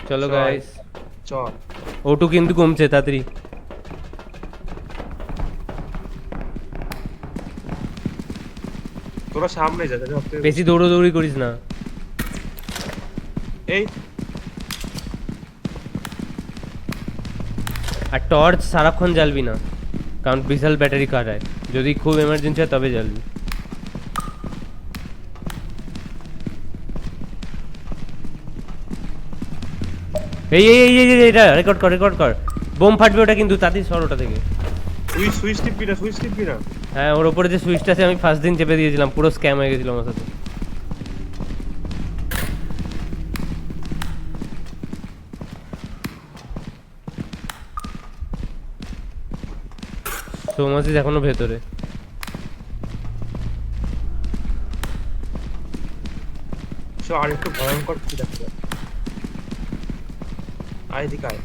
চলো গাইস, চল ওটু কিন্তু কমছে তাড়াতাড়ি। তোরা সামনে যা, তাহলে সবথেকে বেশি দৌড়াদৌড়ি করিস না। এই আর টর্চ সারাক্ষণ জ্বালবি না, কারণ বিশাল ব্যাটারি কাটায়। যদি খুব এমার্জেন্সি হয় তবে জ্বালবি। এই এই এই এই এই, এটা রেকর্ড কর, রেকর্ড কর। বোম ফাটবে ওটা কিন্তু, তাড়াতাড়ি সর ওটা থেকে। তুই সুইচ টিপবি না। হ্যাঁ, ওর ওপরে যে সুইচটা আছে আমি ফার্স্ট দিন চেপে দিয়েছিলাম, পুরো স্ক্যাম হয়ে গেছিল আমার সাথে। সোমাসিস এখনো ভেতরে। চল আর একটু ভয়ঙ্কর কিছু দেখা যাক। আয় দিকে আয়।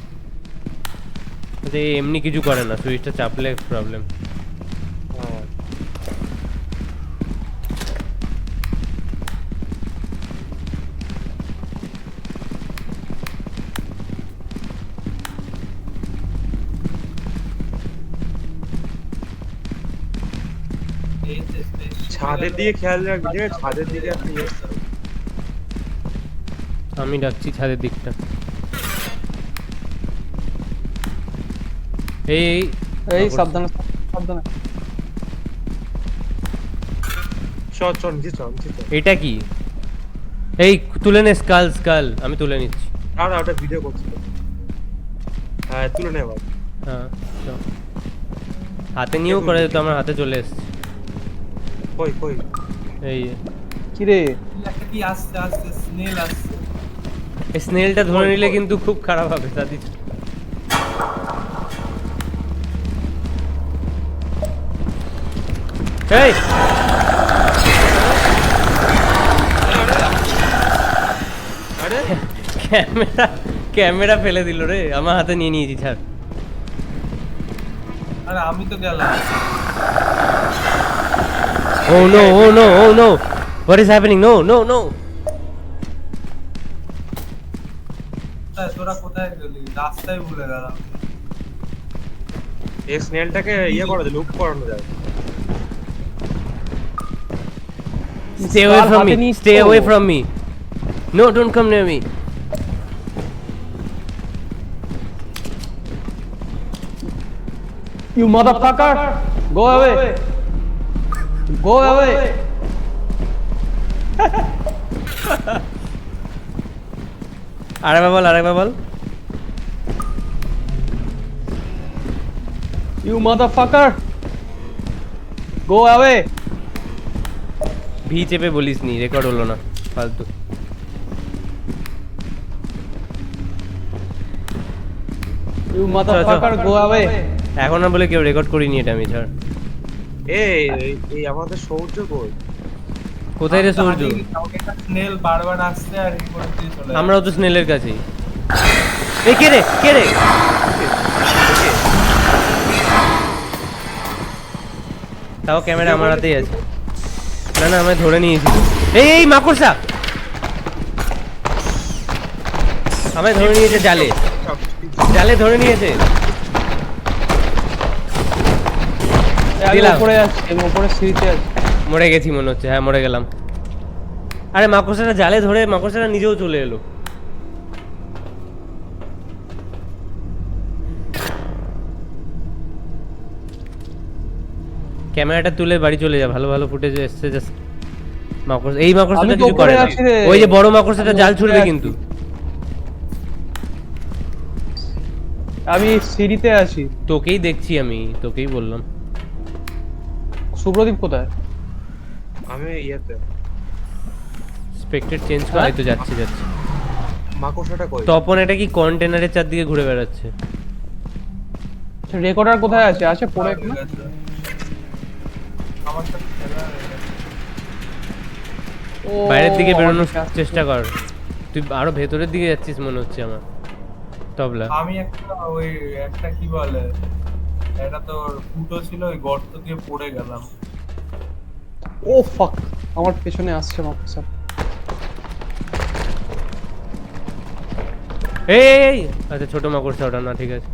যে এমনি কিছু করে না, সুইচটা চাপলে প্রবলেম। হ্যাঁ ছাদের দিকে খেয়াল রাখবি, ঠিক আছে? ছাদের দিকে একটা ইয়ে আছে। আমি ডাকছি ছাদের দিকটা। এই এই, এই সাবধানে সাবধানে। চল চল নিচে চল, নিচে চল। এটা কি? এই তুলে নে স্কাল, স্কাল আমি তুলে নিচ্ছি। আর ওটা ভিডিও করছি তো। হ্যাঁ তুলে নে ভাই। হ্যাঁ চল। হাতে নিয়েও করে দিত, আমার হাতে চলে এসছে। কই কই এই কি রে? একটা কি আসছে আসছে স্নেল আসছে। এই স্নেলটা ধরে নিলে কিন্তু খুব খারাপ হবে দাদি। এই আরে ক্যামেরা, ক্যামেরা ফেলে দিল রে, আমার হাতে নিয়ে নিয়েছি ছাড়। আরে আমি তো গেলাম। Oh no, oh no, oh no. What is happening? No, no, no. তোরা কোথায় গেলি? রাস্তায় ভুলে গেলাম। এই স্নেলটাকে ইয়ে করে দে, লুপ করানো যায়। Stay away from me. Stay away from me. No, don't come near me. You motherfucker! Go away! Go away! আরেকবার বল, আরেকবার বল। You motherfucker! Go away! V চেপে বলিস নি, রেকর্ড হলো না, ফালতু। You motherfucker! Go away! এখন না বলে কেউ রেকর্ড করিনি এটা আমি, ছাড়। এই এই আমাদের সৌর্য কই? কোথায় রে সূর্য? একটা স্নেল বারবার আসছে আর এই করে দিয়ে চলে যাচ্ছে। আমরাও তো স্নেলের কাছেই। এই কে রে, কে রে? তাও ক্যামেরা আমার হাতেই আছে। না না, আমি ধরে নিয়েছি। এই এই মাকড়সা আমায় ধরে নিয়েছে, জালে, জালে ধরে নিয়েছে। আমি দিলাম। উপরে আছি, আমি উপরে সিঁড়িতে আছি। মরে গেছি মনে হচ্ছে, হ্যাঁ মরে গেলাম। আরে মাকড়সাটা জালে ধরে মাকড়সাটা নিজেও চলে এলো। ক্যামেরাটা তুলে বাড়ি চলে যা, ভালো ভালো ফুটেজ এসছে। জাস্ট মাকড়সা, এই মাকড়সাটা আমি তো কিছু করে উপরে না। আছি রে। ওই যে বড় মাকড়সাটা আমি জাল উপরে ছুড়বে আছি। কিন্তু। আমি সিঁড়িতে আছি। তোকেই দেখছি আমি, তোকেই বললাম। সুব্রদীপ কোথায়? আমি ইয়েতে স্পেক্টেড চেঞ্জ করাই তো, যাচ্ছি যাচ্ছি। মাকড়সাটা কই? তপন এটা কি কন্টেনারের চারদিকে ঘুরে বেড়াচ্ছে? রেকর্ডার কোথায় আছে? আছে পড়ে ঠিক এখানে? আছে। আমার সাথে খেলা হয়ে গেছে। ও, বাইরের দিকে বেরোনোর আচ্ছা। চেষ্টা কর। তুই আরো ভেতরের দিকে যাচ্ছিস মনে হচ্ছে আমার। তবলা আমি একটা কি বলে, এটা তো ফুটো ছিল, ওই গর্ত দিয়ে পড়ে গেলাম। ও ফাক, আমার পেছনে আসছে মাকড়সা। এই আচ্ছা ছোট মাকড়সা ওটা না, ঠিক আছে।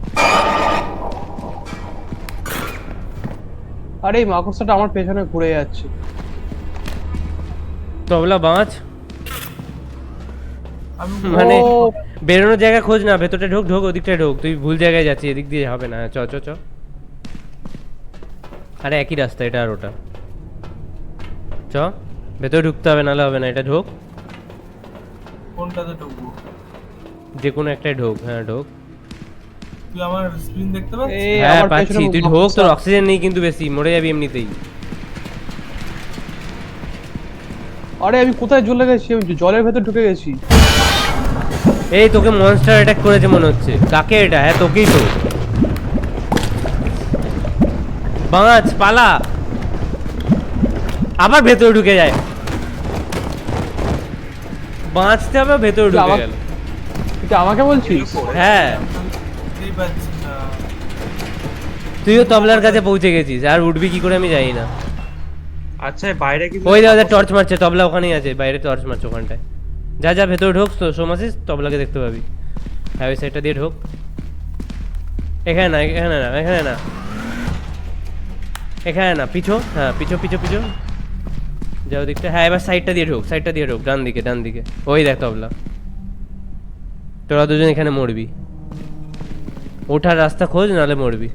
আরে এই মাকড়সাটা আমার পেছনে ঘুরে যাচ্ছে। তবলা বাঁচ, আমি মানে ও, বেরোনোর জায়গা খোঁজ না, ভেতরটা ঢোক ঢোক, ওদিকটায় ঢোক, তুই ভুল জায়গায় যাচ্ছিস, এদিক দিয়ে হবে না, চ চ চ। আরে একই রাস্তা এটা আর ওটা, চ ভেতরে ঢুকতে হবে, নাহলে হবে না, এটা ঢোক, কোনটাতে ঢুকবো? যে কোনো একটাই ঢোক, হ্যাঁ ঢোক। তুই আমার স্ক্রিন দেখতে পাচ্ছিস? এই হ্যাঁ আমার পাচ্ছি, পেছনে তুই ঢোক, মাকড়সা। তোর অক্সিজেন নেই কিন্তু বেশি, মরে যাবি এমনিতেই। আরে আমি কোথায় চলে গেছি, আমি জলের ভেতর ঢুকে গেছি। এই তোকে মনস্টার অ্যাটাক করেছে মনে হচ্ছে, কাকে এটা? হ্যাঁ তোকেই তো। বাঁচ, পালা, আবার ভেতরে ঢুকে যায়, বাঁচতে হবে, ভেতরে ঢুকে আবার- গেল। তুই কি আমাকে বলছিস? হ্যাঁ বুঝতেই পারছি না। তুইও তবলার কাছে পৌঁছে গেছিস, আর উঠবি কি করে আমি জানি না। আচ্ছা বাইরে কি ওই দাদা টর্চ মারছে, তবলা ওখানেই আছে, বাইরে টর্চ মারছে ওখানটায়। যা যা ভেতরে ঢোক, তো সোমাসিস তবলাকে দেখতে পাবি। হ্যাঁ ওই সাইডটা দিয়ে ঢোক, এখানে না, এখানে না, এখানে না, এখানে না, পিছো, হ্যাঁ পিছো পিছো পিছো, যাও দিকটা। হ্যাঁ এবার সাইডটা দিয়ে ঢোক, সাইডটা দিয়ে ঢোক, ডান দিকে ডান দিকে, ওই দেখ তবলা। তোরা দুজন এখানে মরবি, ওঠার রাস্তা খোঁজ, নাহলে মরবি।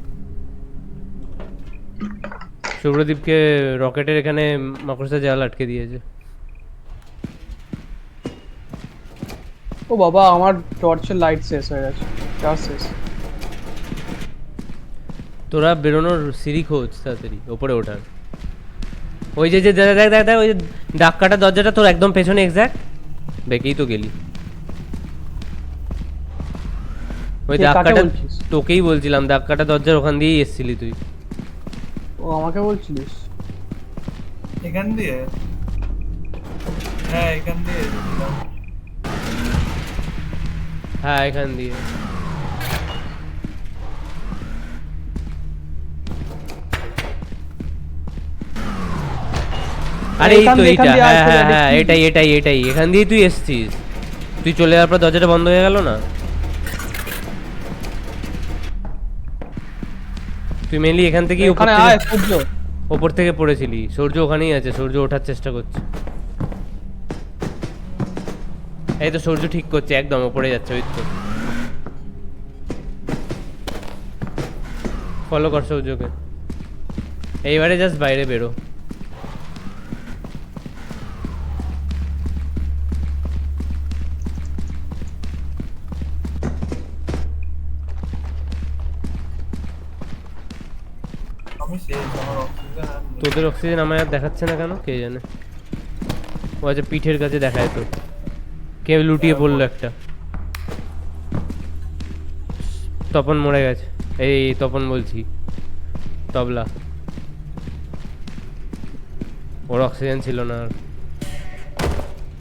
শুভ্রদীপকে রকেটের এখানে মাকড়সা জাল আটকে দিয়েছে। ও বাবা, আমার টর্চের লাইট শেষ হয়ে গেছে, চার্জ শেষ। তোরা বেরোনোর সিঁড়ি খোঁজ তাড়াতাড়ি, ওপরে ওঠার। ওই যে যে দেখ দেখ দেখ দেখ, ওই যে ডাক কাটা দরজাটা তোর একদম পেছনে এক্স্যাক্ট, বেঁকেই তো গেলি। ওই কে, দাগ কাকে কাটা, বলছিস? তোকেই বলছিলাম, দাগ কাটা দরজার ওখান দিয়েই এসেছিলি তুই। ও আমাকে বলছিলিস? এখান দিয়ে? হ্যাঁ এখান দিয়ে এসেছিলাম। হ্যাঁ এখান দিয়ে। আরে এই এখান তো দিয়ে- এইটা, এখান দিয়ে হ্যাঁ আসতে হ্যাঁ পারি হ্যাঁ, কি? এটাই এটাই এটাই, এখান দিয়েই তুই এসছিস। তুই চলে যাওয়ার পর দরজাটা বন্ধ হয়ে গেল না। তুই মেনলি এখান থেকেই উপর এখানে থেকে, আয় সূর্য। ওপর থেকে পড়েছিলি। সূর্য ওখানেই আছে, সূর্য ওঠার চেষ্টা করছে। এই তো সূর্য ঠিক করছে, একদম ওপরে যাচ্ছে, ওই তো। ফলো কর সূর্যকে, এইবারে জাস্ট বাইরে বেরো। আমি শেষ, আমার অক্সিজেন আর নেই। তোদের অক্সিজেন আমায় আর দেখাচ্ছে না কেন কে জানে। ও আচ্ছা পিঠের কাছে দেখায় তো, কে লুটিয়ে পড়লো একটা। তপন মরে গেছে, এই তপন বলছি, তবলা। ওর অক্সিজেন ছিল না আর।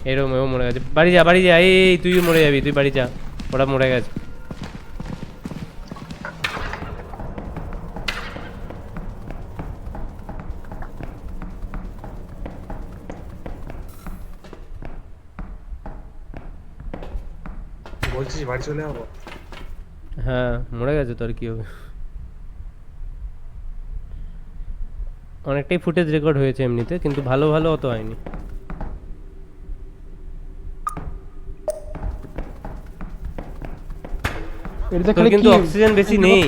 এরকম ও মরে গেছে। বাড়ি যা বাড়ি যা, এই তুইও মরে যাবি, তুই বাড়ি যা, ওরা মরে গেছে। বলছিস বাড়ি চলে যাবো? হ্যাঁ মরে গেছে তো, আর কি হবে। অনেকটাই ফুটেজ রেকর্ড হয়েছে এমনিতে, কিন্তু ভালো ভালো অত হয়নি। এটাতে তোর খালি কিন্তু কি- অক্সিজেন বেশি নেই।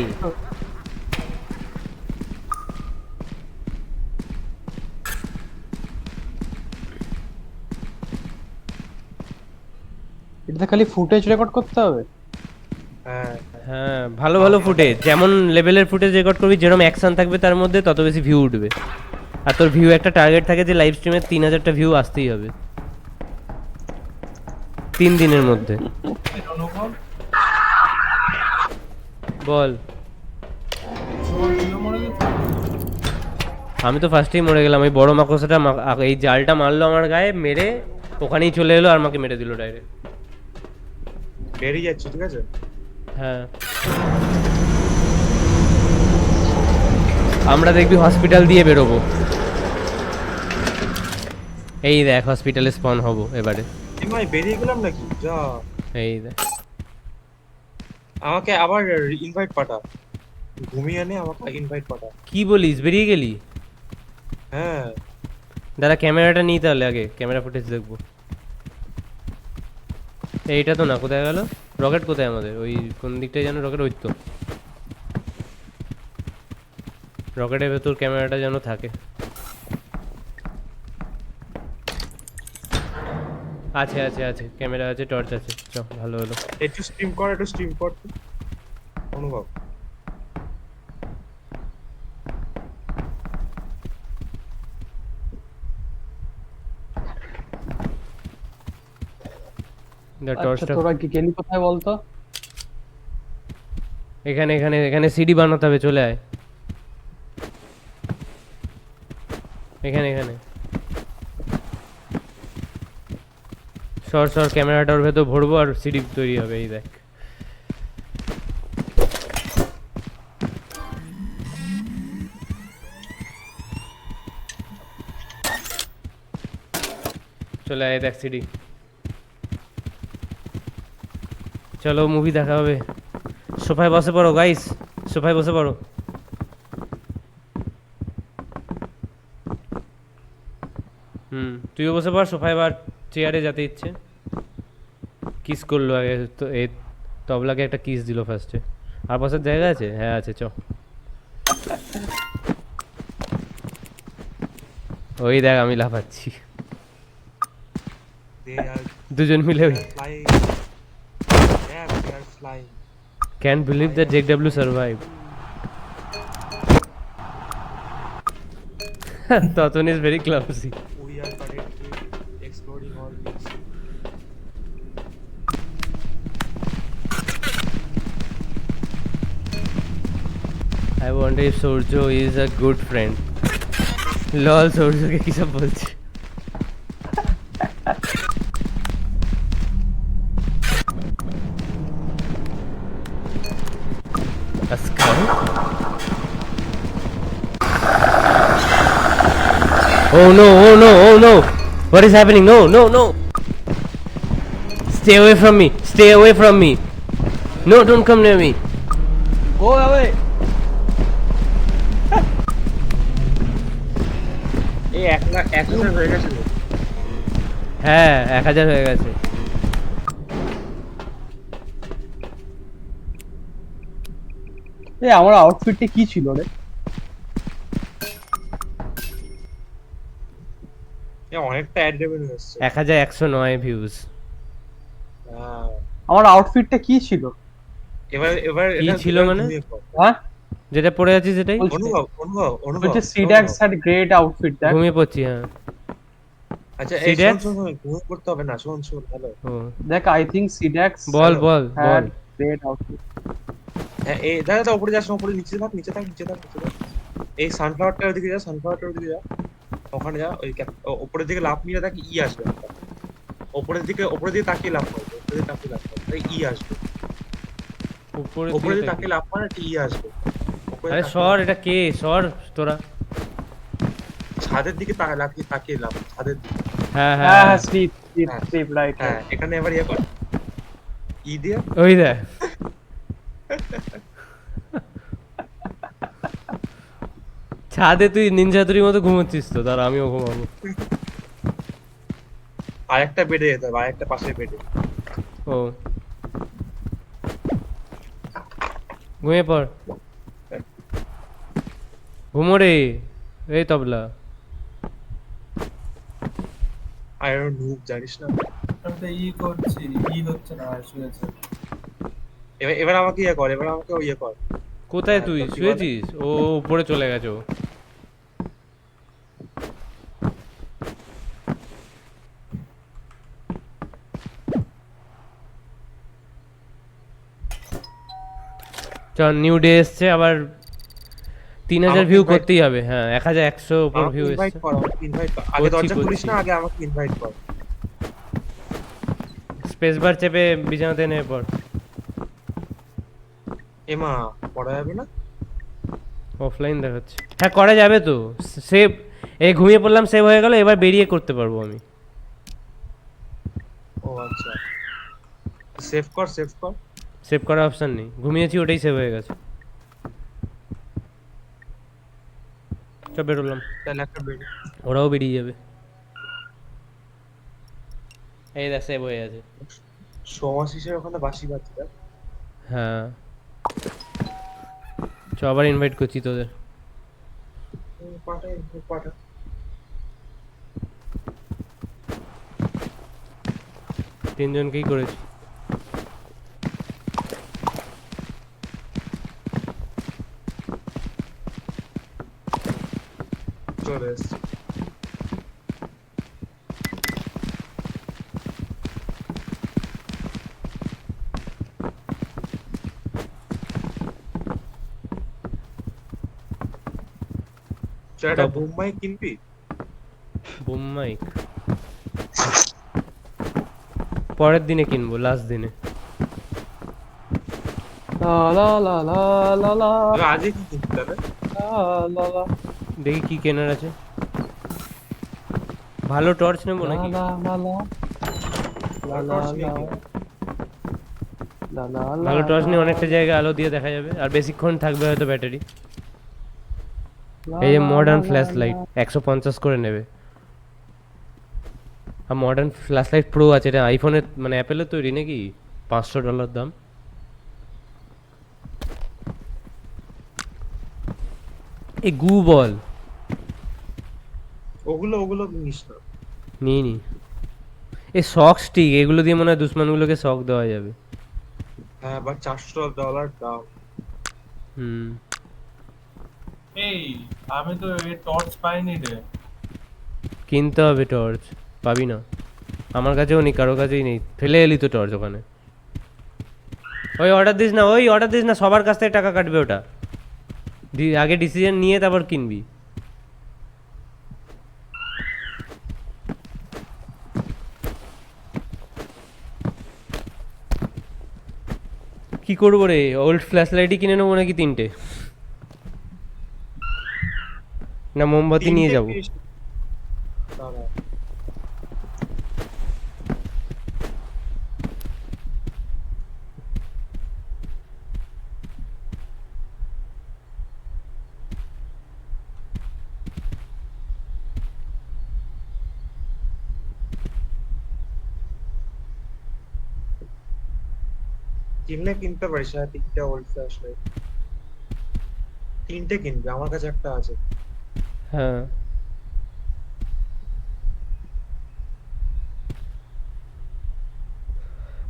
এটাতে খালি ফুটেজ রেকর্ড করতে হবে? হ্যাঁ হ্যাঁ ভালো ভালো ফুটেজ, যেমন লেভেলের ফুটেজ রেকর্ড করবি, যেরকম অ্যাকশন থাকবে তার মধ্যে তত বেশি ভিউ উঠবে। আর তোর ভিউ একটা টার্গেট থাকে যে লাইভ স্ট্রিমে 3000টা ভিউ আসতেই হবে 3 দিনের মধ্যে। অনুভব বল। তুইও মরে গেছিস? আমি তো ফার্স্টেই মরে গেলাম, ওই বড় মাকড়সাটা এই জালটা মারলো আমার গায়ে, মেরে ওখানেই চলে এলো আর আমাকে মেরে দিল ডাইরেক্ট। বেরিয়ে যাচ্ছি, ঠিক আছে? হ্যাঁ আমরা দেখবি হসপিটাল দিয়ে বেরোবো। এই দেখ হসপিটালে স্পন হব এবারে। ভাই বেরিয়ে গেলাম নাকি? যা এই দেখ আমাকে আবার ইনভাইট পাঠা, ঘুমিয়ে নে আমাকে ইনভাইট পাঠা। কি বলিস, বেরিয়ে গেলি? হ্যাঁ দাদা ক্যামেরাটা নিই তাহলে, আগে ক্যামেরা ফুটেজ দেখবো। এইটা তো না, কোথায় গেল রকেট? কোথায় আমাদের? ওই কোন দিকটায় যেন রকেট, ওই তো রকেটের ভেতর ক্যামেরাটা যেন থাকে। আছে আছে আছে, ক্যামেরা আছে, টর্চ আছে, চ ভালো হলো। একটু স্ট্রিম কর, একটু স্ট্রিম কর তুই। অনুভব আচ্ছা টর্চটা তোরা কি গেলি কোথায় বলতো? এখানে এখানে এখানে সিডি বানাতে হবে, চলে আয় এখানে এখানে। সর সর, ক্যামেরাটার ভেতর ভরবো আর সিডি তৈরি হবে, এই দেখ। চলে আয়, দেখ সিডি। চলো মুভি দেখা হবে। সোফায় বসে পড়ো গাইস, সোফায় বসে পড়ো। তুইও বসে পড় সোফায়, বার চেয়ারে যাতে ইচ্ছে। কিস করলো আগে তো, এই তবলাকে একটা কিস দিল ফার্স্টে। আর বসার জায়গা আছে? হ্যাঁ আছে, চ। ওই দেখ আমি লাফাচ্ছি, দে আর দুজন মিলে। ওই ফ্লাই, হ্যাঁ they are fly. Can't believe that Jake W survive. ততন is very classy. We are currently exploring all this. I wonder if Sorjo is a good friend. লল, সূর্যকে কি সব বলছে? Askar? Oh no, oh no, oh no! What is happening? No, no, no! Stay away from me! Stay away from me! No, don't come near me! Go away. এই 1,00,000 হয়ে গেছে। হ্যাঁ 1000 হয়ে গেছে। এই আমার আউটফিটটা কি ছিল রে? অনেকটা অ্যাড রেভিনিউ আসছে। 1109 ভিউজ। আমার আউটফিটটা কি ছিল? এবার কি এটা ছিল মানে? হ্যাঁ যেটা পড়ে আছি সেটাই। অনুভব বলছে সিডাক্স হ্যাড গ্রেট আউটফিট দ্যাট। ঘুমিয়ে পড়ছি, হ্যাঁ। আচ্ছা এই সিডাক্স? শোন ঘুমিয়ে পড়তে হবে না, শোন হ্যালো। ও দেখ আই থিংক সিডাক্স বল বল বল। Had great outfit. হ্যাঁ এই দাদা উপরে যাস না, উপরে নিচে থাক, নিচে থাক, নিচে থাক, নিচে থাক। এই সানফ্লাওয়ারটার দিকে যা, সানফ্লাওয়ারটার দিকে যা, ওখানে যা। ওই উপরের দিকে লাফ নিয়ে দেখ ই আসবে একটা। উপরের দিকে তাকিয়ে লাফ করবে, উপরের দিকে তাকিয়ে লাফ করবে, ই আসবে। উপরের দিকে তাকিয়ে লাফ মারে ই আসবে। আরে সর, এটা কে? সর তোরা। ছাদের দিকে তাকিয়ে লাফ, ছাদের দিকে। হ্যাঁ হ্যাঁ হ্যাঁ হ্যাঁ স্লিপ রাইট। হ্যাঁ এখানে এবার ইয়ে কর, ই দিয়ে। ওই দেখ। ছাদে তুই নিনজাতুরির মতো ঘুমোচ্ছিস তো, তার আমিও ঘুমাবো। আরেকটা বেডে যেতে হবে, আরেকটা পাশের বেডে। ও ঘুমিয়ে পড়, ঘুমো রে। এই তবলা আই ডোন্ট নো, জানিস না। আমি তো ই করছি, ই হচ্ছে না, শুয়েছে। এবার আমাকে ইয়ে কর, এবার আমাকে ইয়ে কর। কোথায় তুই তো কি বলে? শুয়েছিস? ও উপরে চলে গেছে ও। চল নিউ ডে এসছে আবার, 3000 আমাকে ভিউ invite- করতেই হবে। হ্যাঁ 1100 উপর আমাকে ভিউ ইনভাইট এসছে। কর, আমাকে ইনভাইট কর। আগে করছি, দরজা খুলিস করছি। না, আগে আমাকে ইনভাইট কর। স্পেস বার চেপে বিছানাতে নেমে পড়। এমা পড়া যাবে না? অফলাইন দেখাচ্ছে। হ্যাঁ করা যাবে তো, সেভ। এই ঘুমিয়ে পড়লাম, সেভ হয়ে গেল, এবার বেরিয়ে করতে পারবো আমি। ও আচ্ছা, সেভ কর, সেভ কর। সেভ করার অপশন নেই, ঘুমিয়েছি ওটাই সেভ হয়ে গেছে। চল বেরোলাম, তাহলে একটা বেড। ওরাও বেরিয়ে যাবে। এই দেখ সেভ হয়ে আছে। সমাশিসের ওখানে বাসি বাজছে দেখ। হ্যাঁ চ আবার ইনভাইট করছি তোদের। পাটা পাটা। তিনজনকেই করেছি। চলে এসছে। একটা তবে- বোম্বাই কিনবি? বুম মাইক পরের দিনে কিনবো, লাস্ট দিনে। লা লা লা লা লা লা তবে আজকে কি কিনবি তাহলে? লা লা দেখি কি কেনার আছে। ভালো টর্চ নেবো লা নাকি? লা লা লা লা লা টর্চ নিয়ে কি? লা লা ভালো টর্চ নিয়ে লা অনেকটা জায়গায় আলো দিয়ে দেখা যাবে, আর বেশিক্ষণ থাকবে হয়তো ব্যাটারি। লা এই যে লা মডার্ন লা ফ্ল্যাশ লা লাইট 150 করে নেবে। আর মডার্ন ফ্ল্যাশ লাইট প্রো আছে, এটা আইফোনের মানে অ্যাপেলের তৈরি নাকি? $500 দাম। এই গু বল ওগুলো ওগুলো নিস না। নিয়ে নি। এই শক স্টিক এগুলো দিয়ে মনে হয় দুশ্মনগুলোকে শক দেওয়া যাবে। হ্যাঁ বাট $400 দাম। হুম এই আমি তো এই টর্চ পাইনি রে। কিনতে হবে টর্চ, পাবি না। আমার কাছেও নেই, কারো কাছেই নেই, ফেলে এলি তো টর্চ ওখানে। ওই অর্ডার দিস না, ওই অর্ডার দিস না, সবার কাছ থেকে টাকা কাটবে ওটা। আগে ডিসিশন নিয়ে তারপর কিনবি। কি করবো রে, ওল্ড ফ্ল্যাশ লাইটই কিনে নেবো নাকি 3টে? না মোমবাতি নিয়ে তিনটে যাবো? পিস। দাঁড়া। কিনলে কিনতে পারিস, হ্যাঁ 3টে ওল্ড ফ্ল্যাশ লাইট। 3টে কিনবি, আমার কাছে একটা আছে। হ্যাঁ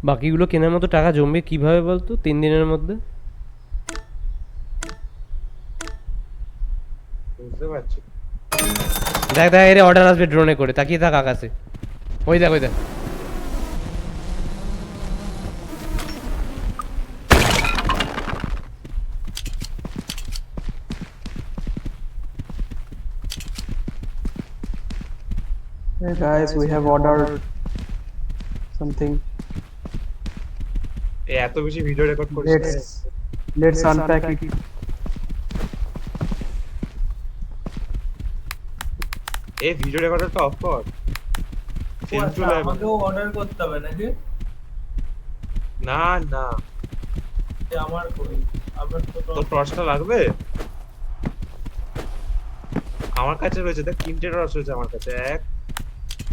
বাকিগুলো কেনার মতো টাকা জমবে কিভাবে বলতো 3 দিনের মধ্যে? বুঝতে পারছি। দেখ দেখ এর অর্ডার আসবে ড্রোনে করে, তাকিয়ে থাক আকাশে। ওই দেখ ওই দেখ। Hey guys, we have ordered something. এই এত বেশি ভিডিও রেকর্ড করিস না। Let's unpack it. এই ভিডিও রেকর্ডারটা অফ কর। ও Send আচ্ছা, চলে আসবে। আমাকেও অর্ডার করতে হবে নাকি? না না, যে আমার কই? আমার তো তোর টর্চটা লাগবে? আমার কাছে রয়েছে, দেখ 3টে টর্চ রয়েছে আমার কাছে। 1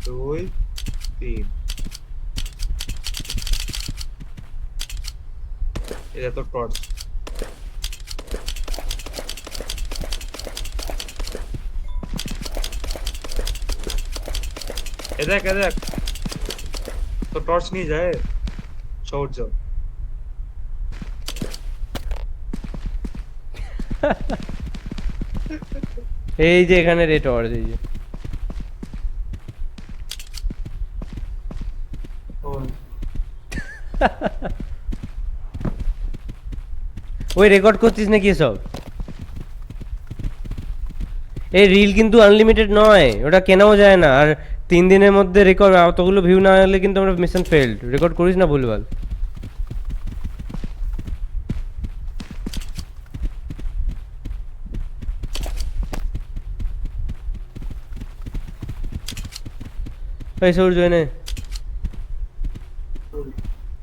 2 3। এটা তোর টর্চ। এ দেখ এ দেখ, তোর টর্চ নিয়ে যায় সৌর্য। এই যে এখানে রে টর্চ, এই যে ওই। ওই রেকর্ড করছিস নাকি এসব? এই রিল কিন্তু আনলিমিটেড নয়, ওটা কেনাও যায় না। আর 3 দিনের মধ্যে রেকর্ড অতগুলো ভিউ না হলে কিন্তু আমরা মিশন ফেলড। রেকর্ড করিস না ভুলভাল। এই সূর্য এনে, ওই।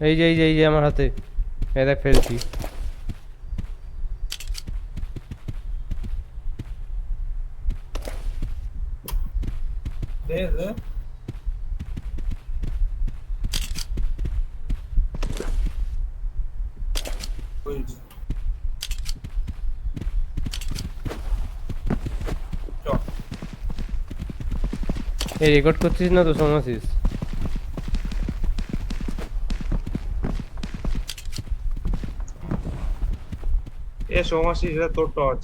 এই যে এই যে এই যে আমার হাতে। এই দেখ ফেলছি। দে দে ওই চ এই রেকর্ড করছিস না তো সমসিস? এ সোমাসি, এটা তোর টর্চ।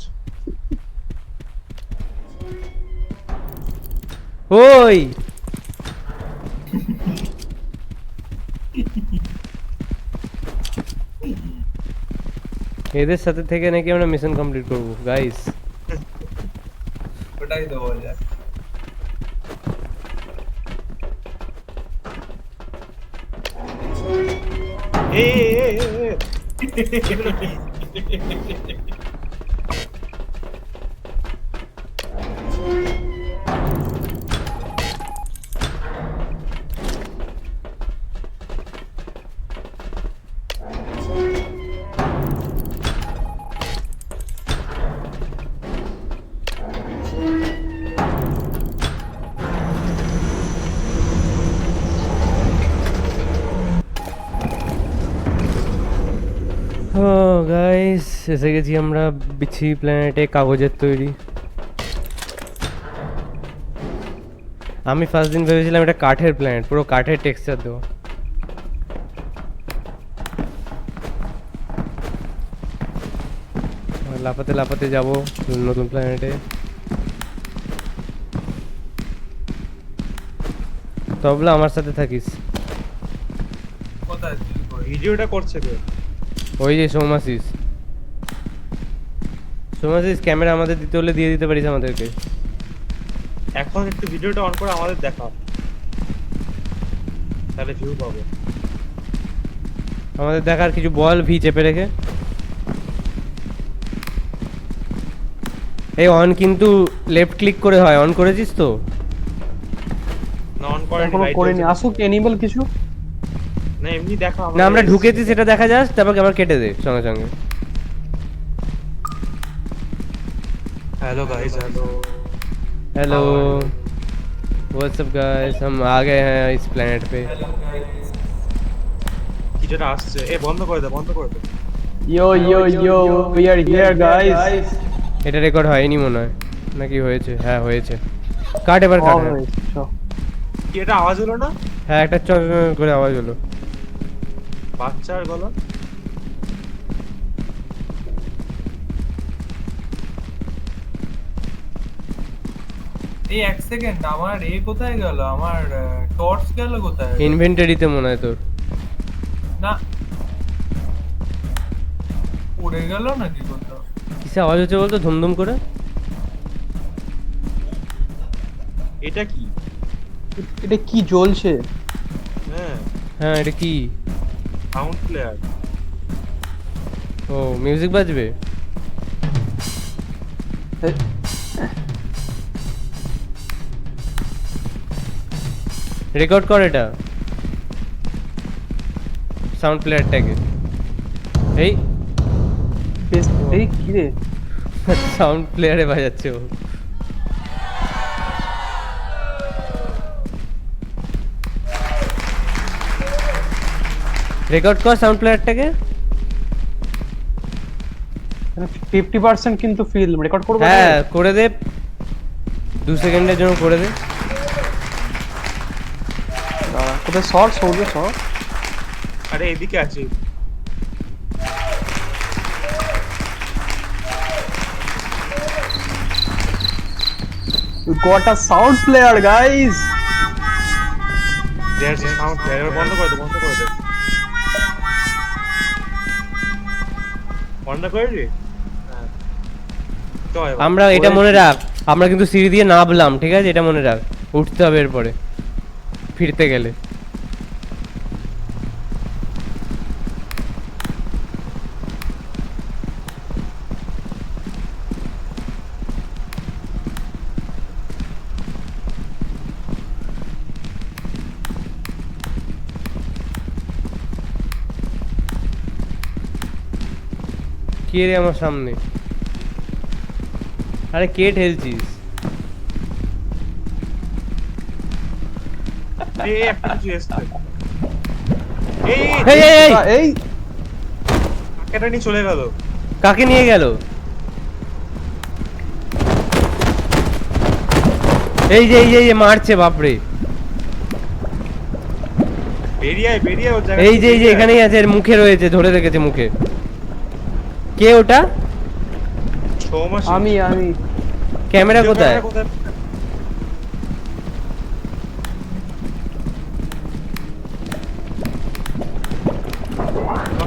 ওই এদের সাথে থেকে নাকি আমরা মিশন কমপ্লিট করব গাইস। ওটাই তো বল যাক। এ এ এ এ, এ। ও গাইস, এসে গেছি আমরা বিচ্ছি প্ল্যানেটে, কাগজের তৈরি। আমি ফার্স্ট দিন ভেবেছিলাম এটা কাঠের প্ল্যানেট, পুরো কাঠের টেক্সচার দেওয়া। লাফাতে লাফাতে যাব নতুন প্ল্যানেটে। তবলা আমার সাথে থাকিস। কোথায় তুই কই? ভিডিওটা করছে কে? ওই যে সোমাসিস। সোমাসিস ক্যামেরা আমাদের দিতে হলে দিয়ে দিতে পারিস আমাদেরকে। এখন একটু ভিডিওটা অন করে আমাদের দেখা, তাহলে ভিউ পাবো। আমাদের দেখার কিছু বল, ভি চেপে রেখে। এই অন কিন্তু লেফট ক্লিক করে হয়, অন করেছিস তো? না অন করে এখনো করিনি। আসুক এনিমেল কিছু। না এমনি দেখা। না আমরা ঢুকেছি সেটা দেখা যাস, তারপর আবার কেটে দে সঙ্গে সঙ্গে। Hello guys, hello. Hello what's up guys, हम आ गए हैं इस प्लेनेट पे। কিছুটা আসছে, এ বন্ধ করে দে, বন্ধ করে দে। ইয়ো ইয়ো ইয়ো, উই আর হিয়ার গাইস। এটা রেকর্ড হয়নি মনে হয়, নাকি হয়েছে? হ্যাঁ হয়েছে। কাট এবার কাট। কি এটা আওয়াজ হলো না? হ্যাঁ একটা চল করে আওয়াজ হলো। বাচ্চার গলা। এই এক সেকেন্ড, আমার এ কোথায় গেল? আমার টর্চ গেল কোথায়? ইনভেন্টরিতে মনে হয় তোর। না পড়ে গেল নাকি কোথাও? কিসে আওয়াজ হচ্ছে বলতো ধুমধুম করে? এটা কি? এটা কি জ্বলছে? হ্যাঁ, হ্যাঁ এটা কি? Sound player. ও মিউজিক বাজবে। রেকর্ড কর এটা সাউন্ড প্লেয়ারটাকে। এই বেশ, এই কি রে? সাউন্ড প্লেয়ারে বাজাচ্ছে ও। রেকর্ড কর সাউন্ড প্লেয়ারটাকে। 50% কিন্তু ফিল্ম রেকর্ড করব। হ্যাঁ করে দে, 2 সেকেন্ডের জন্য করে দে। কোথায় শর্টস হবে? শর্ট আরে এদিকে আছে। You got a sound player, guys. There's a sound player. বন্ধ করে দে, বন্ধ করে দে। বন্ধ করে দে। হ্যাঁ। চল এবার। আমরা এটা মনে রাখ, আমরা কিন্তু সিঁড়ি দিয়ে নামলাম, ঠিক আছে? এটা মনে রাখ, উঠতে হবে এরপরে ফিরতে গেলে। কে রে আমার সামনে? আরে কে ঠেলছিস? এই একটা কিছু এসছে। এই এই এই এই এই এটা নিয়ে চলে গেল। কাকে নিয়ে গেল? এই যে মারছে বাপরে। বেরিয়ে ওর জায়গা এই যে এখানেই আছে, এর মুখে রয়েছে, ধরে রেখেছে মুখে। কে ওটা? সৌমাসি। আমি ক্যামেরা কোথায়?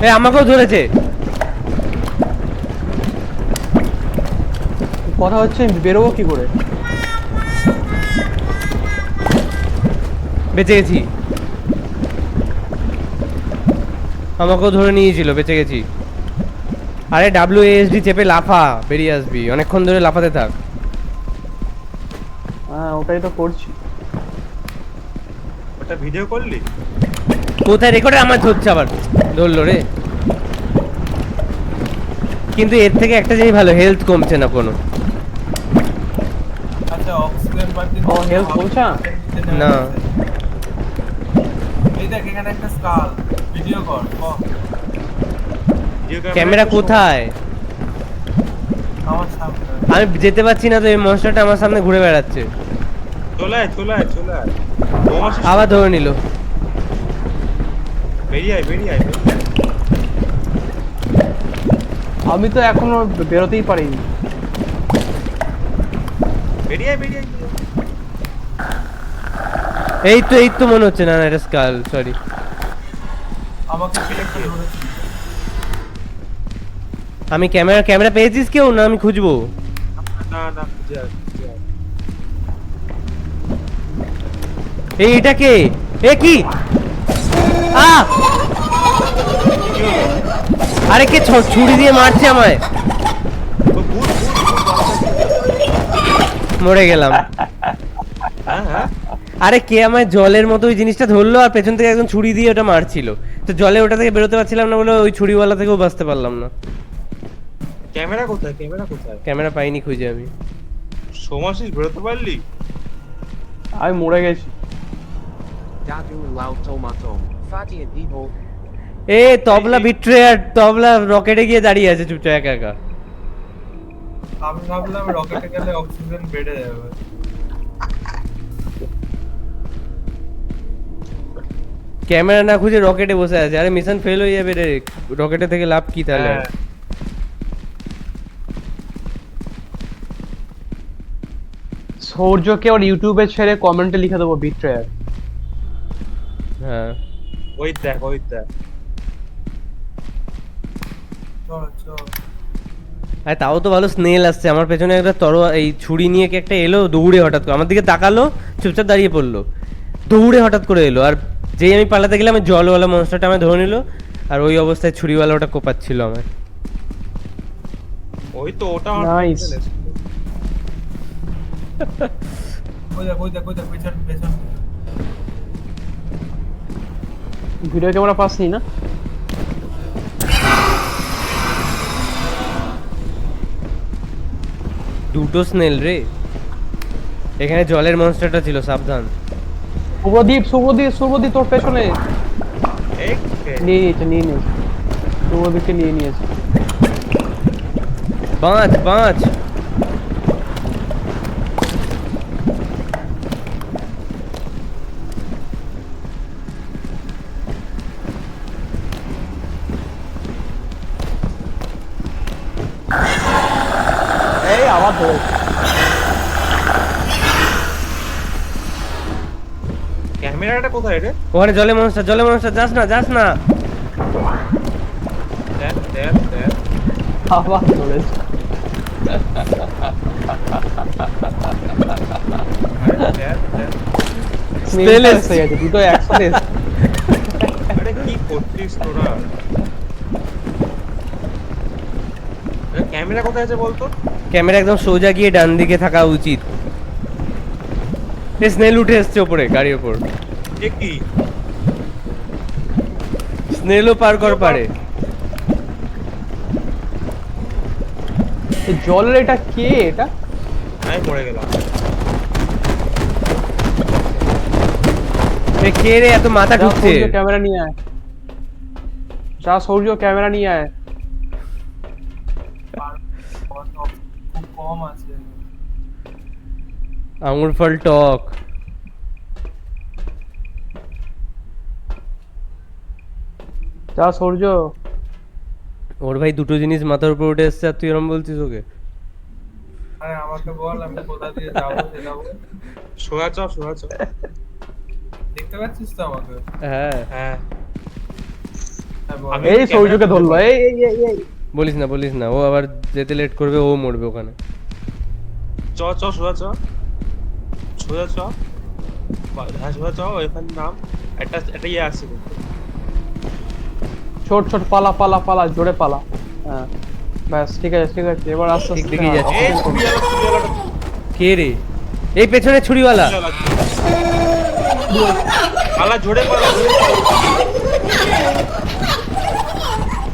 এই আমাকেও ধরেছে। কথা হচ্ছে আমি বেরোবো কি করে? বেঁচে গেছি। আমাকেও ধরে নিয়েছিল, বেঁচে গেছি। আরে WASD চেপে লাফা, বেরিয়ে আসবি। অনেকক্ষণ ধরে লাফাতে থাক। হ্যাঁ ওটাই তো করছি। ওটা ভিডিও করলি? কোথায় রেকর্ডে? আমার ধরছে আবার, ধরলো রে। কিন্তু এর থেকে একটা জিনিস ভালো, হেলথ কমছে না কোনো। আচ্ছা অক্সিজেন পাচ্ছি ও হেলথ কমছে না? না। এই দেখ এখানে একটা স্কাল, ভিডিও কর ক্যামেরা কোথায়? আমার সামনে। আমি যেতে পারছি না তো, এই মনস্টারটা আমার সামনে ঘুরে বেড়াচ্ছে। চলে আয়। সৌমাসি আবার ধরে নিল। বেরিয়ে আয়। আমি তো এখনো বেরোতেই পারিনি। বেরিয়ে আয়। এই তো মনে হচ্ছে। না এটা স্কাল, সরি। আমাকে একটা ধরেছি। আমি ক্যামেরা পেয়েছিস কেউ? না আমি খুঁজবো। না খুঁজে আয়। এটা কে? এ কি? আরে কে ছুরি দিয়ে মারছে আমায়? ও ভূত। মরে গেলাম। হ্যাঁ আরে কে আমায় জলের মতো ওই জিনিসটা ধরলো আর পেছন থেকে একদম ছুরি দিয়ে ওটা মারছিল। তো জলে ওটা থেকে বেরোতে পারছিলাম না বলে ওই ছুরিওয়ালা থেকেও বাঁচতে পারলাম না। ক্যামেরা কোথায়? ক্যামেরা পাইনি খুঁজে আমি। সৌমাসি বেরোতে পারলি? আমি মরে গেছি। Dadu Lao Tomatom, Fati and Evil, এ তবলা বিট্রেয়ার, তবলা রকেটে গিয়ে দাঁড়িয়ে আছে চুপচাপ একা একা। আমি ভাবলাম রকেটে গেলে অক্সিজেন বেড়ে যাবে। ক্যামেরা না খুঁজে রকেটে বসে আছে। আরে মিশন ফেল হয়ে যাবে রে, রকেটে থেকে লাভ কি তাহলে? হ্যাঁ। সৌর্যকে ওর ইউটিউবে ছেড়ে কমেন্টে লিখে দেবো বিট্রেয়ার। হ্যাঁ ওই দেখ চল আর তাও তো ভালো স্নেল আসছে। আমার পেছনে একটা এই ছুরি নিয়ে কি একটা এলো দৌড়ে, হঠাৎ করে আমার দিকে তাকালো, চুপচাপ দাঁড়িয়ে পড়লো, দৌড়ে হঠাৎ করে এলো। আর যেই আমি পালাতে গেলাম জলওয়ালা মনস্টারটা আমায় ধরে নিল। আর ওই অবস্থায় ছুরিওয়ালা ওটা কোপাচ্ছিল আমায়। ওই তো ওটা আমার Nice. পেছনে ছিল। কই দেখ পেছন। ভিডিও ক্যামেরা পাসনি না? দুটো স্নেল রে। এখানে জলের মনস্টারটা ছিল, সাবধান। শুভদীপ তোর পেছনে। এই নিয়ে নিয়েছে শুভদীপকে নিয়ে নিয়েছে। বাঁচ। এই আবার ধরে। ক্যামেরাটা কোথায় রে? ওখানে জলের মনস্টার, যাস না। দেখ আবার ধরেছে। দেখ স্মেল এসে গেছে, দুটো একসাথে এসে। আরে কি করছিস তোরা? ক্যামেরা কোথায় আছে বলতো? ক্যামেরা একদম সোজা গিয়ে ডান দিকে থাকা উচিত। স্নেল উঠে এসছে ওপরে, গাড়ির ওপর। এ কি? স্নেলও পার কর পারে। এই জলের এটা কে এটা? আমি মরে গেলাম। এ কে রে এত মাথা ঢুকছে? ক্যামেরা নিয়ে আয়, যা সৌর্য ক্যামেরা নিয়ে আয়। খুব কম আছে। আঙুর ফল টক। যা সৌর্য। ওর ভাই দুটো জিনিস মাথার উপর উঠে এসছে আর তুই এরম বলছিস ওকে? আরে আমাকে বল আমি কোথা দিয়ে যাবো সেটা বল। সোজা চ, সোজা চ। দেখতে পাচ্ছিস তো আমাকে? হ্যাঁ হ্যাঁ হ্যাঁ বল। আমি- এই সৌর্যকে ধরলো, এই এই এই এই। বলিস না ও আবার যেতে লেট করবে, ও মরবে ওখানে। চ চ, সোজা চ, সোজা চ। হ্যাঁ সোজা চ, ওইখানে নাম একটা ইয়ে আছে কিন্তু। ছোট ছোট পালা পালা পালা, জোরে পালা। হ্যাঁ ব্যাস, ঠিক আছে ঠিক আছে, এবার আস্তে ঠিক আস্তে দেখেই হাঁট। যাচ্ছি। এই ছুরিওয়ালাটা, কে রে? এই পেছনে ছুরিওয়ালা। পালা জোরে পালা,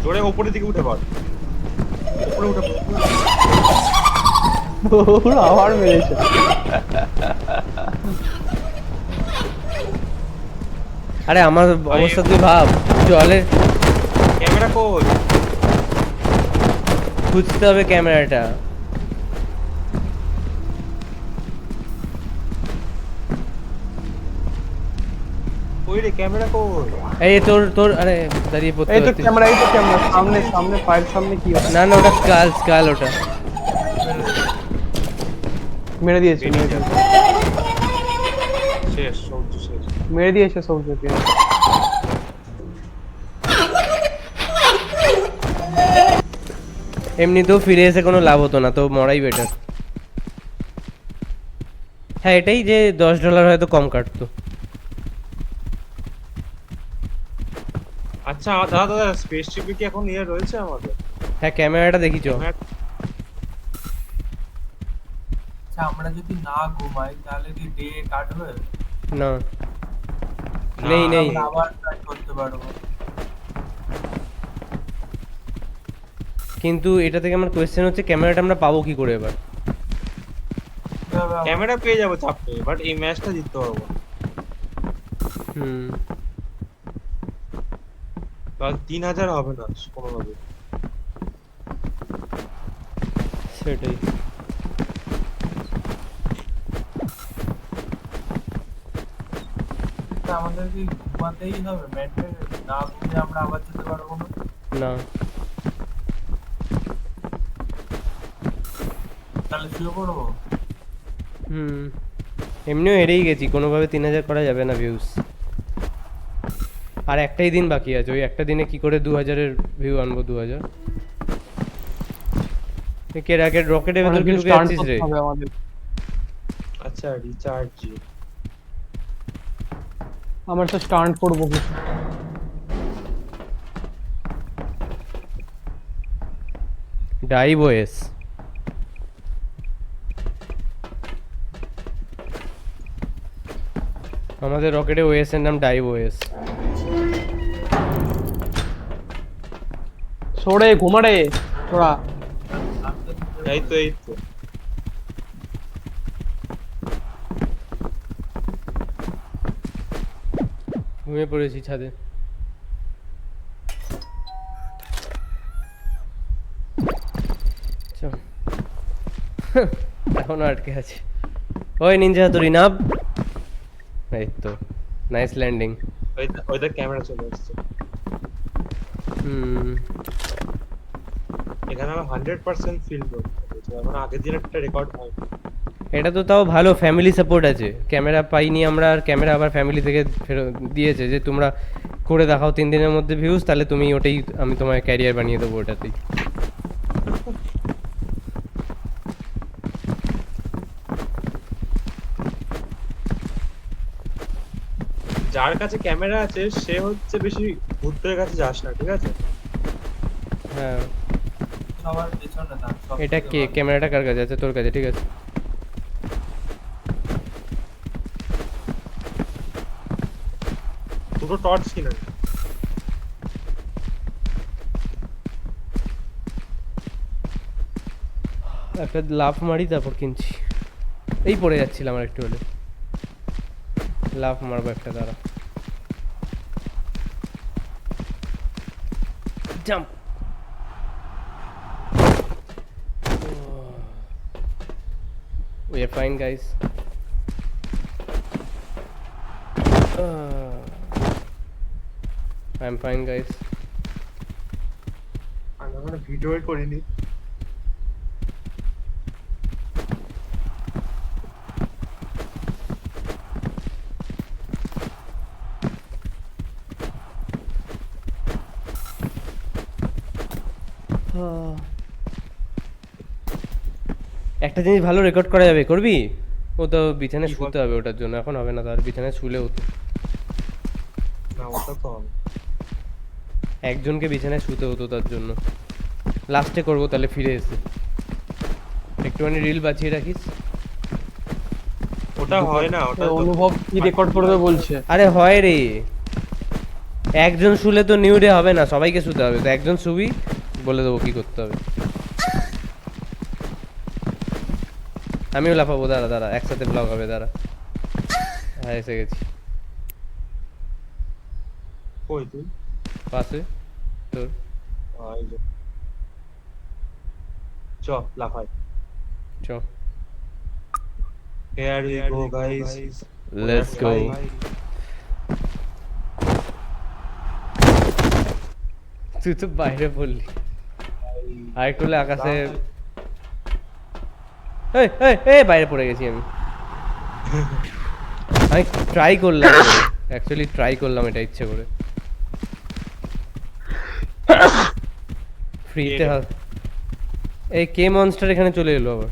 জোরে ওপরের দিকে উঠে পড়, উপরে উঠে পড়। পুরো আবার মেরেছে। আরে আমার অবস্থা তুই ভাব, জলের ক্যামেরা কই? খুঁজতে হবে ক্যামেরাটা। কই রে ক্যামেরা কই? এই তোর আরে দাঁড়িয়ে পড়তে এই তো পারতিস। ক্যামেরা, এই তো ক্যামেরা, সামনে সামনে, পায়ের সামনে কি হয়? না ওটা স্কাল ওটা। মেরে দিয়েছে, মেরে দিয়েছে, শেষ, সৌর্য শেষ। মেরে দিয়েছে সৌর্যকে। এমনিতেও ফিরে এসে কোনো লাভ হতো না, তো মরাই বেটার। হ্যাঁ এটাই যে $10 হয়তো কম কাটতো। আচ্ছা দাদা স্পেসশিপে কি এখন ইয়ে রয়েছে আমাদের? হ্যাঁ ক্যামেরাটা দেখিছো? আচ্ছা আমরা যদি না ঘুমাই তাহলে কি ডে কাটবে? না না, নেই আমরা আবার ট্রাই করতে পারবো। কিন্তু এটা থেকে আমার কোয়েশ্চেন হচ্ছে ক্যামেরাটা আমরা পাবো কি করে এবার? কিভাবে আমরা- ক্যামেরা পেয়ে যাবো চাপ নেই, বাট এই ম্যাচটা জিততে পারবো না। হুম তাহলে 3000 হবে না কোনোভাবে। সেটাই। তা আমাদের কি ঘুমাতেই হবে ম্যাটে? না ঘুমিয়ে আমরা আবার যেতে পারবো না? না তাহলে শুয়ে পড়বো? হুম এমনিও হেরেই গেছি, কোনোভাবে 3000 করা যাবে না ভিউজ। আর একটাই দিন বাকি আছে, ওই একটা দিনে কি করে 2000-এর ভিউ আনবো? 2000 কে রকেটের ভেতর কি ঢুকে যাচ্ছিস রে? হবে আমাদের। আচ্ছা রিচার্জ আমরা তো স্টান্ট করবো কিছু। Dive OS. আমাদের রকেটে ওএস এর নাম ডাইভ ওএস। সরে ঘুমারে তোরা। এই তো এই তো। ঘুমিয়ে পড়েছি ছাদে। চল। এখনো আটকে আছে। ওই নিনজা হাতুড়ি নাব। এই তো নাইস ল্যান্ডিং। ওইটা ক্যামেরা চলে আসছে। হুম এখানে আমরা 100% ফিল করতে পেরেছি, মানে আগের দিন একটা রেকর্ড হয়। এটা তো তাও ভালো, ফ্যামিলি সাপোর্ট আছে। ক্যামেরা পাইনি আমরা, আর ক্যামেরা আবার ফ্যামিলি থেকে ফেরত দিয়েছে যে তোমরা করে দেখাও 3 দিনের মধ্যে ভিউজ, তাহলে তুমি ওটাই, আমি তোমার ক্যারিয়ার বানিয়ে দেবো ওটাতেই। যার কাছে ক্যামেরা আছে সে হচ্ছে বেশি ভূতের কাছে যাস না, ঠিক আছে? হ্যাঁ সবার পেছনে থাক সব এটা থেকে কে ভালো। ক্যামেরাটা কার কাছে আছে? তোর কাছে, ঠিক আছে। দুটো টর্চ কিনে নে। একটা লাফ মারি তারপর কিনছি। এই পড়ে যাচ্ছিলাম আর একটু হলে লাফ মারবো একটা, দাঁড়া। Jump. We are fine, guys. I'm fine, guys. আমি এখনো ভিডিওই করিনি। একটা জিনিস ভালো রেকর্ড করা যাবে, করবি? ও তো বিছানায় কি বল? শুতে হবে, ওটার জন্য এখন হবে না, তার বিছানায় শুলে হতো। না ওটা তো হবে। একজনকে বিছানায় শুতে হতো তার জন্য। লাস্টে করবো তাহলে ফিরে এসে একটুখানি রিল বাঁচিয়ে রাখিস। ওটা হয় না, ওটা তো অনুভব কি রেকর্ড করবে বলছে। আরে হয় রে, একজন শুলে তো নিউ ডে হবে না, সবাইকে শুতে হবে। তো একজন শুবি, বলে দেবো কি করতে হবে। আমিও লাফাবো, দাঁড়া দাঁড়া, একসাথে ব্লগ হবে, দাঁড়া। হ্যাঁ এসে গেছি কই তুই? পাশে তোর। এই যে। চ লাফাই। চ, Here we go guys. Let's go. তুই তো বাইরে বললি, আর একটু হলে আকাশে। এই এই এই বাইরে পড়ে গেছি আমি। আমি ট্রাই করলাম, অ্যাকচুয়ালি ট্রাই করলাম এটা ইচ্ছে করে। ফ্রিতে এই কে মনস্টার এখানে চলে এলো আবার।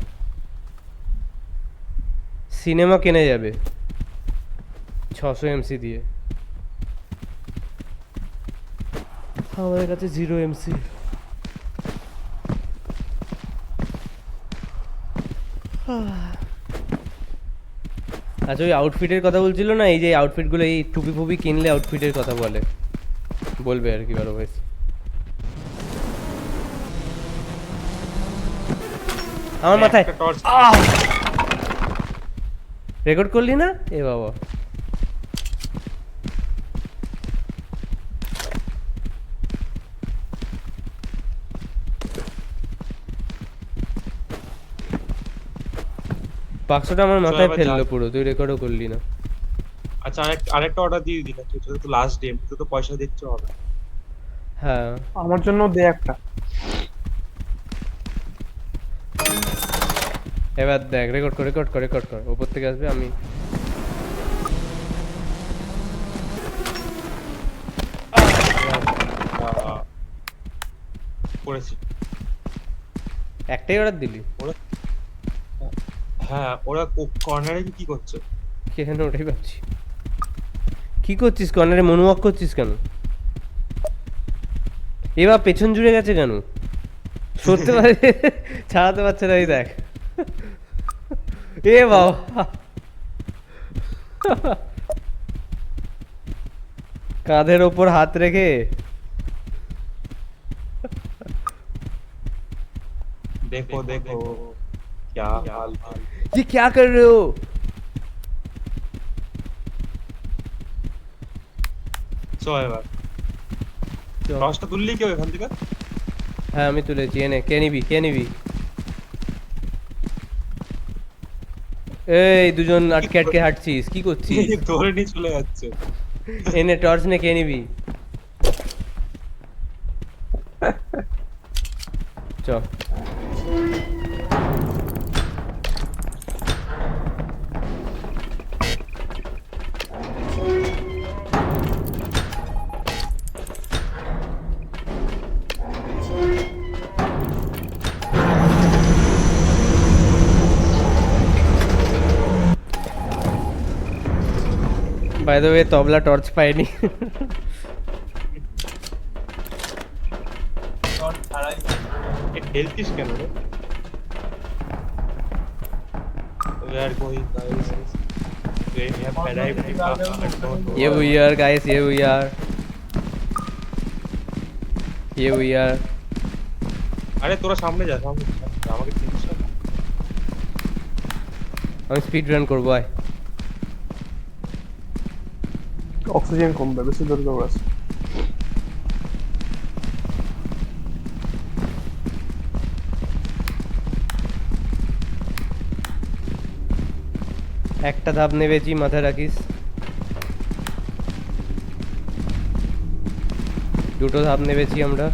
সিনেমা কিনে যাবে 600 এমসি দিয়ে, আমাদের কাছে 0 এমসি। আচ্ছা ওই আউটফিটের কথা বলছিল না, এই যে আউটফিটগুলো, এই টুপি ফুপি কিনলে আউটফিটের কথা বলবে আর কি বারো ভাই। আমার মাথায় একটা টর্চ। রেকর্ড করলি না এ বাবা। বাক্সটা আমার মাথায় এবার ফেললো যা। পুরো, তুই রেকর্ডও করলি না। আচ্ছা আরেকটা অর্ডার দিয়ে দিন, এটা তো লাস্ট ডে, তো তো পয়সা দিতে হবে। হ্যাঁ আমার জন্য দে একটা। এবার দেখ, রেকর্ড কর, উপর থেকে আসবে। আমি করেছি। একটাই অর্ডার দিলি? হ্যাঁ ওরা কর্নারে কি করছে? কেন, ওটাই ভাবছি কি করছিস কর্নারে, মনুওয়াক করছিস কেন? এবার পেছন জুড়ে গেছে কেন? সরতে পারে, ছাড়াতে পারছে না, এই দেখ। এ বাবা, কাঁধের ওপর হাত রেখে। देखो देखो क्या हाल। ये क्या कर रहे हो? চল এবার টর্চটা তুললি কেউ এখান থেকে? হ্যাঁ আমি তুলেছি, এনে কে নিবি? এই দুজন আটকে আটকে হাঁটছিস, কি করছিস? ধরে নিয়ে চলে যাচ্ছে। এনে টর্চ নে, কে নিবি? চ बाय द वे तबला टॉर्च पाएनी। টর্চ ছাড়াই এ ঠেলছিস কেন রে? We are going guys. We have arrived in ये we are guys, ये we are, ये we are। আরে তোরা সামনে যা, আমাকে চিনিস না? আমি স্পিড রান করবো আয়। অক্সিজেন কমবে, বেশি দূর দৌড়াস। একটা ধাপ নেবেছি, মাথায় রাখিস। দুটো ধাপ নেবেছি আমরা।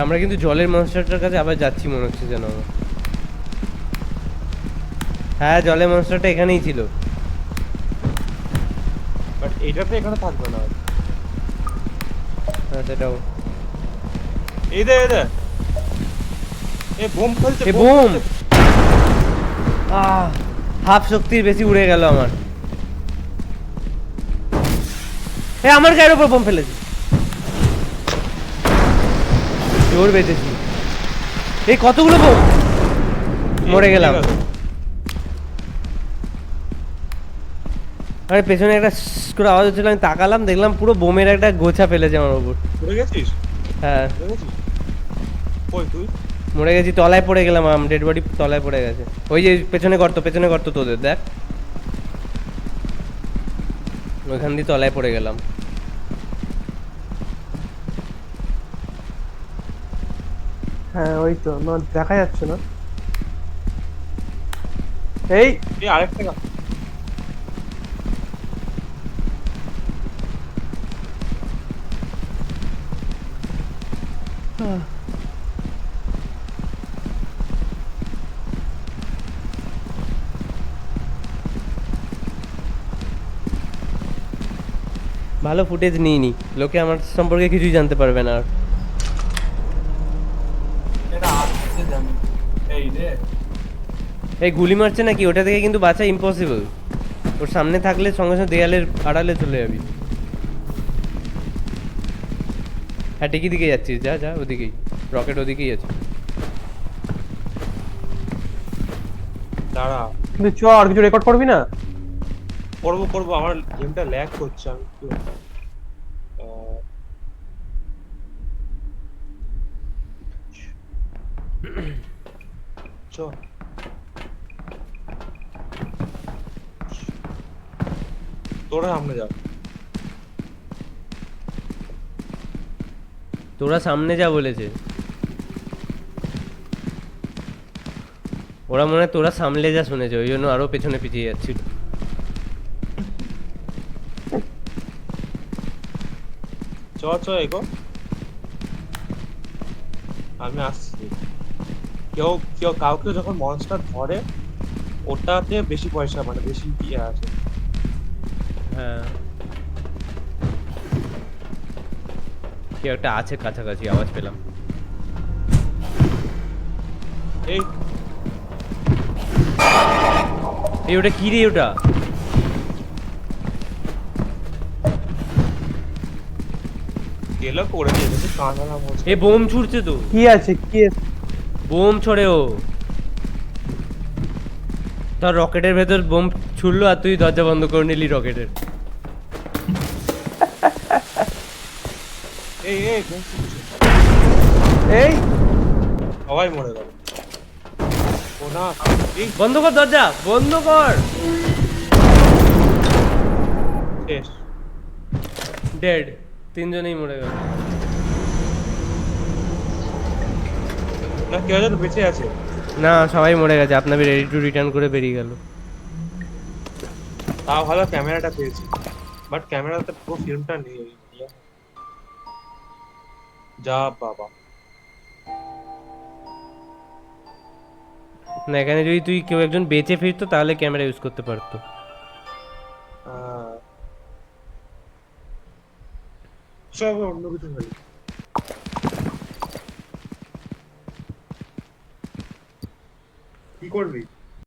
আমরা কিন্তু জলের মনস্টারটার কাছে আবার যাচ্ছি মনে হচ্ছে যেন আমার। হ্যাঁ, জলের মনস্টারটা এখানেই ছিল। বাট এইটাতে এখানে থাকবে না। হ্যাঁ, সেটাও। এই দে এই দে, এ বোম ফেলছে, এ বুম! হাফ শক্তির বেশি উড়ে গেল আমার। আমার গায়ের উপর বোম ফেলেছি। জোর বেঁচেছি। এই কতগুলো বোম! মরে গেলাম। আরে পেছনে একটা করে আওয়াজ হচ্ছিল, আমি তাকালাম, দেখলাম পুরো বোমের একটা গোছা ফেলেছে আমার উপর। পড়ে গেছিস? হ্যাঁ, পড়ে গেছিস? কই তুই? মরে গেছি, তলায় পড়ে গেলাম, ডেড বডি তলায় পড়ে গেছে। ওই যে পেছনে গর্ত তোদের দেখ, ওইখান দিয়ে তলায় পড়ে গেলাম। হ্যাঁ ওই তো, না দেখা যাচ্ছে না। এই এই আরেকটা ভালো ফুটেজ নিইনি, লোকে আমার সম্পর্কে কিছুই জানতে পারবে না আর। এটা আসছে জানি। এই রে, এই গুলি মারছে নাকি, ওটা থেকে কিন্তু বাঁচা ইম্পসিবল। ওর সামনে থাকলে সঙ্গে সঙ্গে দেয়ালের আড়ালে চলে যাবি। হ্যাঁ, ঠিকই দিকে যাচ্ছিস, যা যা ওদিকেই, রকেট ওদিকেই আছে। দাঁড়া, কিন্তু চ, আর কিছু রেকর্ড করবি না? করবো, আমার গেমটা ল্যাগ করছে, আমি একটু চ। তোরা সামনে যা। তোরা সামনে যা বলেছে, ওরা মনে হয় তোরা সামলে যা শুনেছে, ওই জন্য আরো পেছনে পিছিয়ে যাচ্ছিল। চ এগো, আমি আসছি। কেউ কাউকে যখন মনস্টার ধরে, ওটাতে বেশি পয়সা, মানে বেশি ইয়ে আছে। হ্যাঁ, কেউ একটা আছে কাছাকাছি, আওয়াজ পেলাম। এই এই ওটা কি রে ওটা? গেলো করে দিয়েছে কাঁদা না এ বোম ছুড়ছে তো, কি আছে কি আছে? বোম ছড়ে ও। তোর রকেটের ভেতর বোম ছুড়লো আর তুই দরজা বন্ধ করে নিলি রকেটের। এই বোম ছুটছে। এই সবাই মরে গেল। ও না, এই বন্ধ কর দরজা, বন্ধ কর। শেষ। ডেড, তিনজনেই মরে গেল। না, কেউ যেন বেঁচে আছে। না, সবাই মরে গেছে, আপনাকে রেডি টু রিটার্ন করে বেরিয়ে গেল। তাও ভালো ক্যামেরাটা পেয়েছি, বাট ক্যামেরাতে পুরো ফিল্মটা নেই। যা বাবা। না, এখানে যদি তুই কেউ একজন বেঁচে ফিরতো তাহলে ক্যামেরা ইউজ করতে পারতো। সব অন্য কিছু হলো। কি করবি?